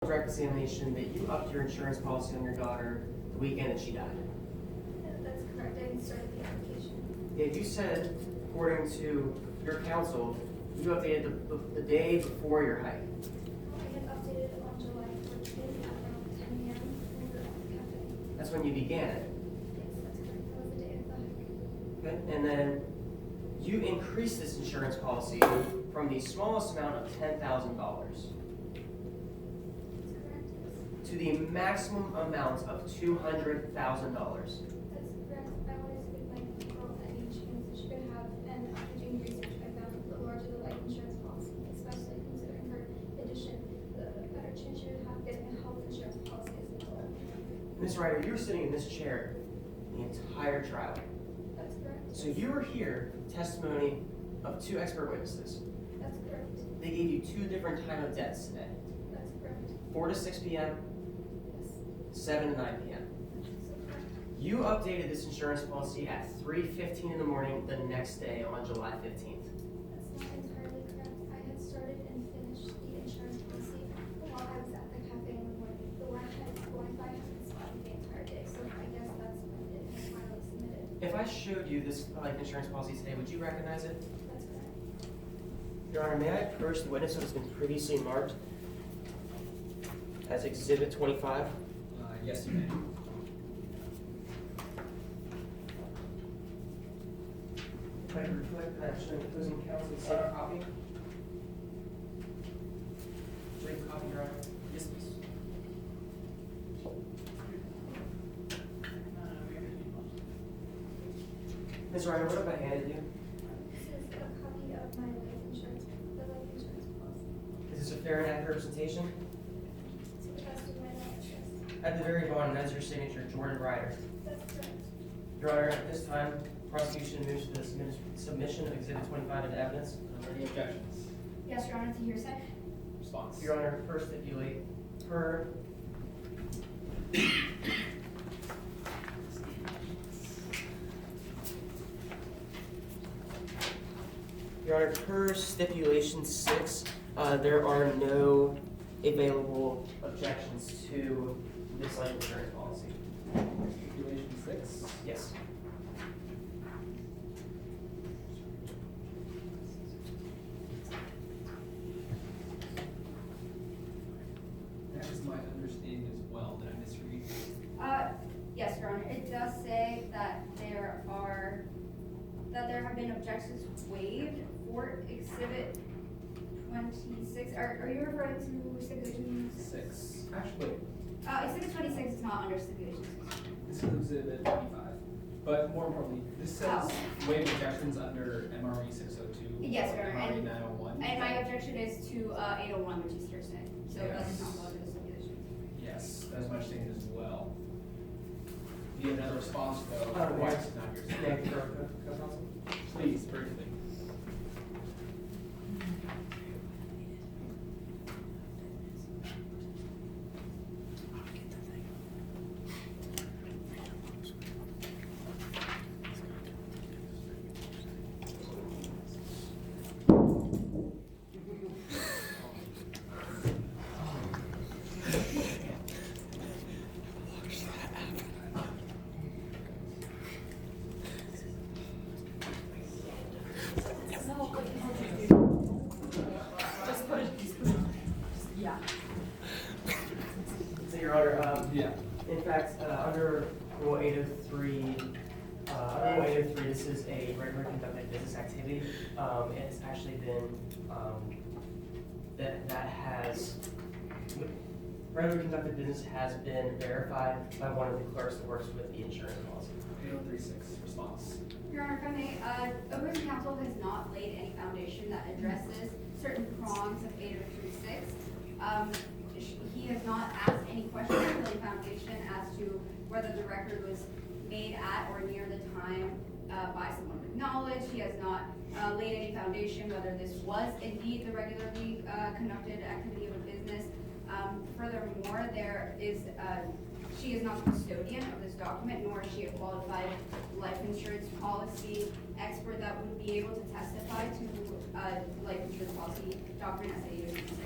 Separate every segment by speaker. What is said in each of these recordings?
Speaker 1: Direct examination that you upped your insurance policy on your daughter the weekend that she died.
Speaker 2: That's correct. I didn't start the application.
Speaker 1: Yeah, you said, according to your counsel, you updated the day before your hike.
Speaker 2: I had updated it on July 14th at around 10 a.m. when we were at the cafe.
Speaker 1: That's when you began it.
Speaker 2: Yes, that's correct. That was the day of the hike.
Speaker 1: Okay? And then you increased this insurance policy from the smallest amount of $10,000
Speaker 2: That's correct. Yes.
Speaker 1: to the maximum amount of $200,000.
Speaker 2: That's correct. I wanted to give my girl any chance that she could have, and after doing research, I found the larger the life insurance policy, especially considering her condition, the better chance she would have getting a health insurance policy as well.
Speaker 1: Ms. Ryder, you were sitting in this chair the entire trial.
Speaker 2: That's correct.
Speaker 1: So you were here for testimony of two expert witnesses.
Speaker 2: That's correct.
Speaker 1: They gave you two different time of deaths today.
Speaker 2: That's correct.
Speaker 1: 4 to 6 p.m.,
Speaker 2: Yes.
Speaker 1: 7 to 9 p.m.
Speaker 2: So correct.
Speaker 1: You updated this insurance policy at 3:15 in the morning the next day on July 15th.
Speaker 2: That's not entirely correct. I had started and finished the insurance policy while I was at the cafe in the morning. The Wi-Fi has been spotty the entire day, so I guess that's when it was finally submitted.
Speaker 1: If I showed you this life insurance policy today, would you recognize it?
Speaker 2: That's correct.
Speaker 1: Your Honor, may I approach the witness who has been previously marked as Exhibit 25?
Speaker 3: Yes, you may.
Speaker 1: If I could reflect that, should opposing counsel say a copy? Should I have a copy, Your Honor?
Speaker 3: Yes, please.
Speaker 1: Ms. Ryder, what have I handed you?
Speaker 2: This is a copy of my life insurance, the life insurance policy.
Speaker 1: Is this a fair and accurate representation?
Speaker 2: To the best of my knowledge, yes.
Speaker 1: At the very bottom, that's your signature, Jordan Ryder.
Speaker 2: That's correct.
Speaker 1: Your Honor, at this time, prosecution moves to the submission of Exhibit 25 into evidence.
Speaker 3: Any objections?
Speaker 4: Yes, Your Honor, to hearsay.
Speaker 3: Response?
Speaker 1: Your Honor, first stipulate per Your Honor, per stipulation 6, there are no available objections to this life insurance policy.
Speaker 3: Stipulation 6.
Speaker 1: Yes.
Speaker 3: That is my understanding as well. Did I misread?
Speaker 4: Yes, Your Honor, it does say that there have been objections waived for Exhibit 26. Are you referring to stipulation 6?
Speaker 3: 6. Actually,
Speaker 4: Exhibit 26 is not under stipulation 6.
Speaker 3: this is Exhibit 25. But more importantly, this says waive objections under MRE 602.
Speaker 4: Yes, Your Honor,
Speaker 3: MRE
Speaker 4: and-
Speaker 3: 901.
Speaker 4: And my objection is to 801, which is hearsay. So it doesn't
Speaker 3: Yes.
Speaker 4: count under the stipulation.
Speaker 3: Yes, that is my understanding as well. Do you have another response though?
Speaker 1: Mayor.
Speaker 3: Why it's not your
Speaker 1: Thank you, Co-Counsel.
Speaker 3: Please, briefly.
Speaker 1: So, Your Honor,
Speaker 3: Yeah.
Speaker 1: in fact, under Rule 803, this is a regular conducted business activity. It's actually been, regular conducted business has been verified by one of the clerks that works with the insurance policy.
Speaker 3: 8036, response.
Speaker 4: Your Honor, if I may, opposing counsel has not laid any foundation that addresses certain prongs of 8036. He has not asked any questions or laid foundation as to whether the record was made at or near the time by someone with knowledge. He has not laid any foundation whether this was indeed the regularly conducted activity of a business. Furthermore, she is not the custodian of this document, nor is she a qualified life insurance policy expert that would be able to testify to life insurance policy document as 806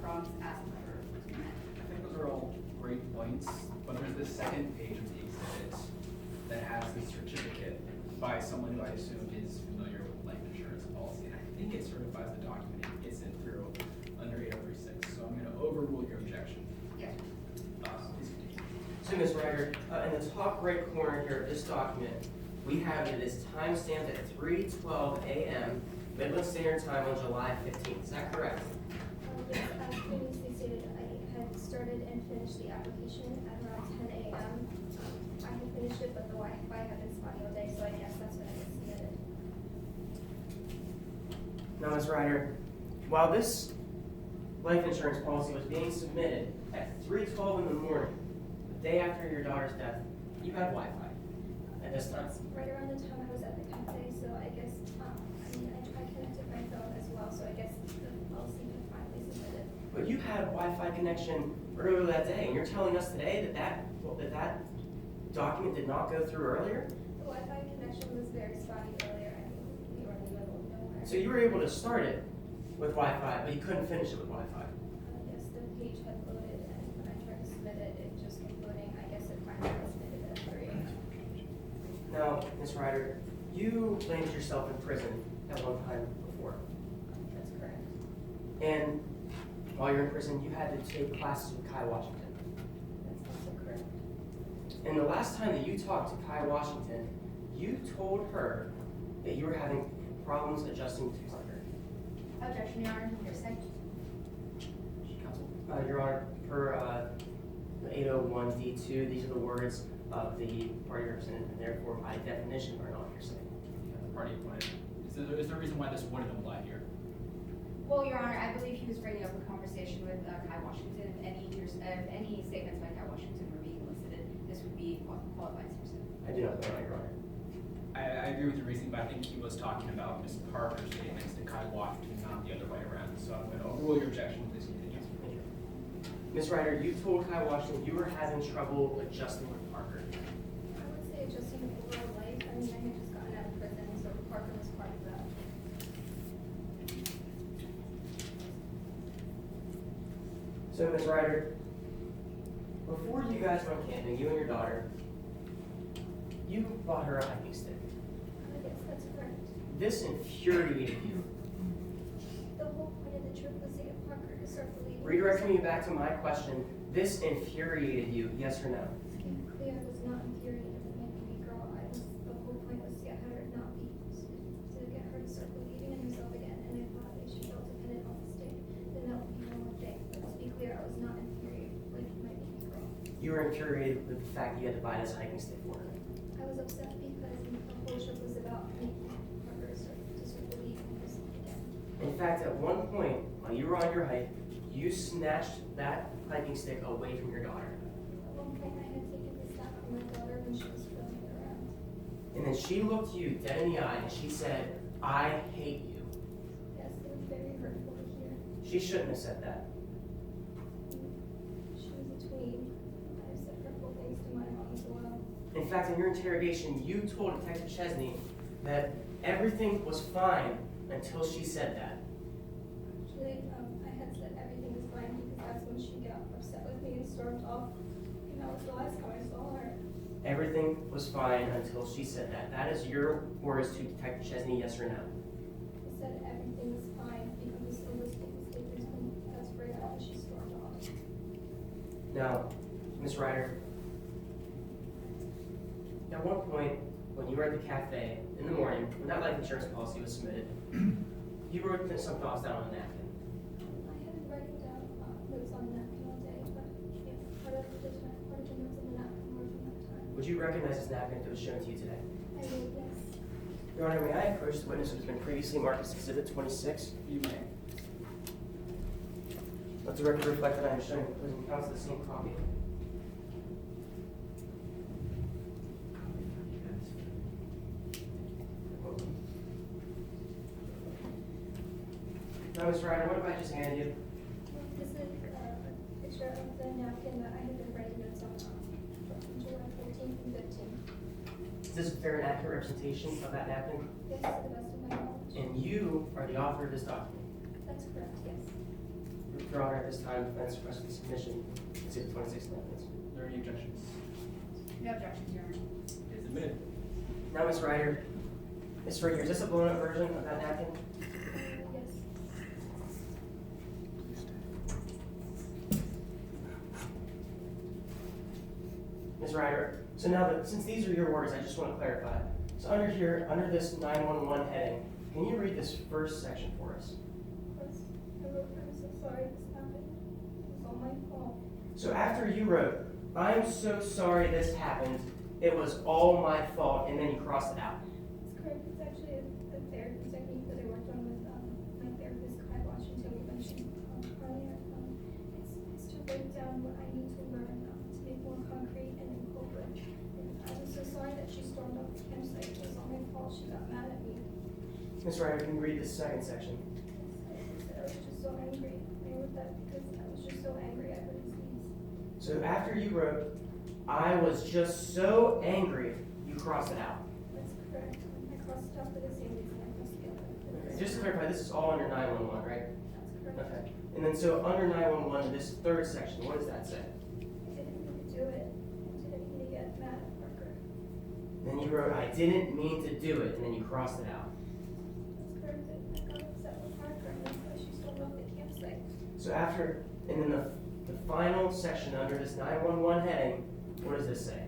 Speaker 4: prongs as per.
Speaker 3: points, but there's this second page of the exhibit that has the certificate by someone who I assume is familiar with life insurance policy, and I think it certifies the document it gets it through under 8036. So I'm going to overrule your objection.
Speaker 4: Yes.
Speaker 3: Please continue.
Speaker 1: So, Ms. Ryder, in the top right corner here of this document, we have it is timestamped at 3:12 a.m. Midland Standard Time on July 15th. Is that correct?
Speaker 2: Yes, as previously stated, I had started and finished the application at around 10 a.m. I had finished it, but the Wi-Fi had been spotty all day, so I guess that's when it was submitted.
Speaker 1: Now, Ms. Ryder, while this life insurance policy was being submitted at 3:12 in the morning, the day after your daughter's death, you had Wi-Fi at this time.
Speaker 2: That's right around the time I was at the cafe, so I guess, I connected my phone as well, so I guess the policy was finally submitted.
Speaker 1: But you had Wi-Fi connection earlier that day, and you're telling us today that that document did not go through earlier?
Speaker 2: The Wi-Fi connection was very spotty earlier, I think we were in the middle of nowhere.
Speaker 1: So you were able to start it with Wi-Fi, but you couldn't finish it with Wi-Fi.
Speaker 2: Yes, the page had loaded, and when I tried to submit it, it just kept loading. I guess it finally was submitted at 3 a.m.
Speaker 1: Now, Ms. Ryder, you landed yourself in prison at one time before.
Speaker 2: That's correct.
Speaker 1: And while you're in prison, you had to take classes with Kai Washington.
Speaker 2: That's also correct.
Speaker 1: And the last time that you talked to Kai Washington, you told her that you were having problems adjusting to Parker.
Speaker 4: Objection, Your Honor. Hearsay.
Speaker 3: Counsel?
Speaker 1: Your Honor, per 801D2, these are the words of the party representative, and therefore by definition are not hearsay.
Speaker 3: The party appointed. Is there a reason why this wouldn't apply here?
Speaker 4: Well, Your Honor, I believe he was bringing up a conversation with Kai Washington. If any statements by Kai Washington were being elicited, this would be qualified as hearsay.
Speaker 1: I do not know, Your Honor.
Speaker 3: I agree with your reasoning, but I think he was talking about Ms. Parker's statements to Kai Washington, not the other way around. So I'm going to overrule your objection. Please continue.
Speaker 1: Thank you. Ms. Ryder, you told Kai Washington you were having trouble adjusting with Parker.
Speaker 2: I would say adjusting to overall life. I mean, I had just gotten out of prison, so Parker was part of that.
Speaker 1: So, Ms. Ryder, before you guys went camping, you and your daughter, you bought her a hiking stick.
Speaker 2: Yes, that's correct.
Speaker 1: This infuriated you.
Speaker 2: The whole point of the trip was to get Parker to start believing.
Speaker 1: Redirecting you back to my question, this infuriated you, yes or no?
Speaker 2: To be clear, I was not infuriated with my baby girl. The whole point was to get her not be, to get her to start believing in herself again. And if she felt dependent on the stick, then that would be one more thing. But to be clear, I was not infuriated with my baby girl.
Speaker 1: You were infuriated with the fact you had to buy this hiking stick for her.
Speaker 2: I was upset because the whole trip was about making Parker start believing in herself again.
Speaker 1: In fact, at one point, while you were on your hike, you snatched that hiking stick away from your daughter.
Speaker 2: At one point, I had taken the snap from my daughter when she was filming it around.
Speaker 1: And then she looked you dead in the eye and she said, I hate you.
Speaker 2: Yes, it was very hurtful to hear.
Speaker 1: She shouldn't have said that.
Speaker 2: She was a tween. I said hurtful things to my mom as well.
Speaker 1: In fact, in your interrogation, you told Detective Chesney that everything was fine until she said that.
Speaker 2: Actually, I had said everything was fine because that's when she got upset with me and stormed off. And that was the last time I saw her.
Speaker 1: Everything was fine until she said that. That is your words to Detective Chesney, yes or no?
Speaker 2: I said everything was fine because we still listening to statements when that's right after she stormed off.
Speaker 1: Now, Ms. Ryder, at one point, when you were at the cafe in the morning, when that life insurance policy was submitted, you wrote some thoughts down on a napkin.
Speaker 2: I haven't written down notes on the napkin all day, but yeah, part of the notes on the napkin were from that time.
Speaker 1: Would you recognize this napkin if it was shown to you today?
Speaker 2: I would, yes.
Speaker 1: Your Honor, may I approach the witness who has been previously marked as Exhibit 26?
Speaker 3: You may.
Speaker 1: Let the record reflect that I am showing opposing counsel the same copy. Now, Mr. Ryder, what have I just handed you?
Speaker 2: This is a picture of the napkin that I had been writing notes on from July 14th and 15th.
Speaker 1: Is this a fair and accurate representation of that napkin?
Speaker 2: Yes, to the best of my knowledge.
Speaker 1: And you are the author of this document.
Speaker 2: That's correct, yes.
Speaker 1: Your Honor, at this time, defense requests the submission. This to the 26 napkins.
Speaker 3: Are there any objections?
Speaker 4: No objections, Your Honor.
Speaker 3: It is admitted.
Speaker 1: Now, Ms. Ryder, Ms. Ryder, is this a blown up version of that napkin?
Speaker 2: Yes.
Speaker 1: Ms. Ryder, so now that, since these are your words, I just want to clarify. So under here, under this 911 heading, can you read this first section for us?
Speaker 2: Yes. I wrote, I'm so sorry this happened. It was all my fault.
Speaker 1: So after you wrote, I'm so sorry this happened, it was all my fault, and then you crossed it out.
Speaker 2: It's correct. It's actually a therapy technique that I worked on with my therapist, Kai Washington, we mentioned earlier. It's to break down what I need to learn to make more concrete and incorporate. And I was so sorry that she stormed off the campsite. It was all my fault. She got mad at me.
Speaker 1: Ms. Ryder, can you read this second section?
Speaker 2: I was just so angry. I wrote that because I was just so angry at her disease.
Speaker 1: So after you wrote, I was just so angry, you crossed it out.
Speaker 2: That's correct. I crossed it out for the same reason I crossed the other.
Speaker 1: Okay, just to clarify, this is all under 911, right?
Speaker 2: That's correct.
Speaker 1: Okay. And then so under 911, this third section, what does that say?
Speaker 2: I didn't mean to do it. I didn't mean to get mad at Parker.
Speaker 1: Then you wrote, I didn't mean to do it, and then you crossed it out.
Speaker 2: That's correct. I got upset with Parker and that's why she stormed off the campsite.
Speaker 1: So after, and then the final section under this 911 heading, what does this say?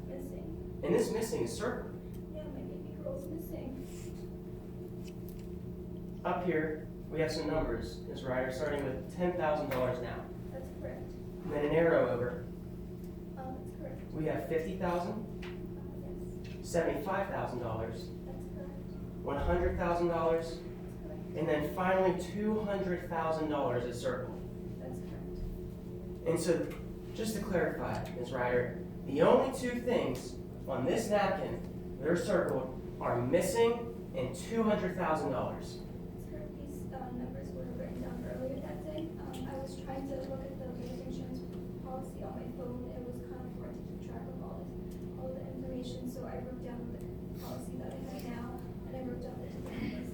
Speaker 2: Missing.
Speaker 1: And this missing is circled.
Speaker 2: Yeah, my baby girl's missing.
Speaker 1: Up here, we have some numbers, Ms. Ryder, starting with $10,000 now.
Speaker 2: That's correct.
Speaker 1: And then an arrow over.
Speaker 2: That's correct.
Speaker 1: We have $50,000,
Speaker 2: Yes.
Speaker 1: $75,000,
Speaker 2: That's correct.
Speaker 1: $100,000,
Speaker 2: That's correct.
Speaker 1: and then finally $200,000 is circled.
Speaker 2: That's correct.
Speaker 1: And so, just to clarify, Ms. Ryder, the only two things on this napkin that are circled are missing and $200,000.
Speaker 2: That's correct. These numbers were written down earlier that day. I was trying to look at the life insurance policy on my phone. It was kind of hard to keep track of all the information, so I wrote down the policy that I have now, and I wrote down the different numbers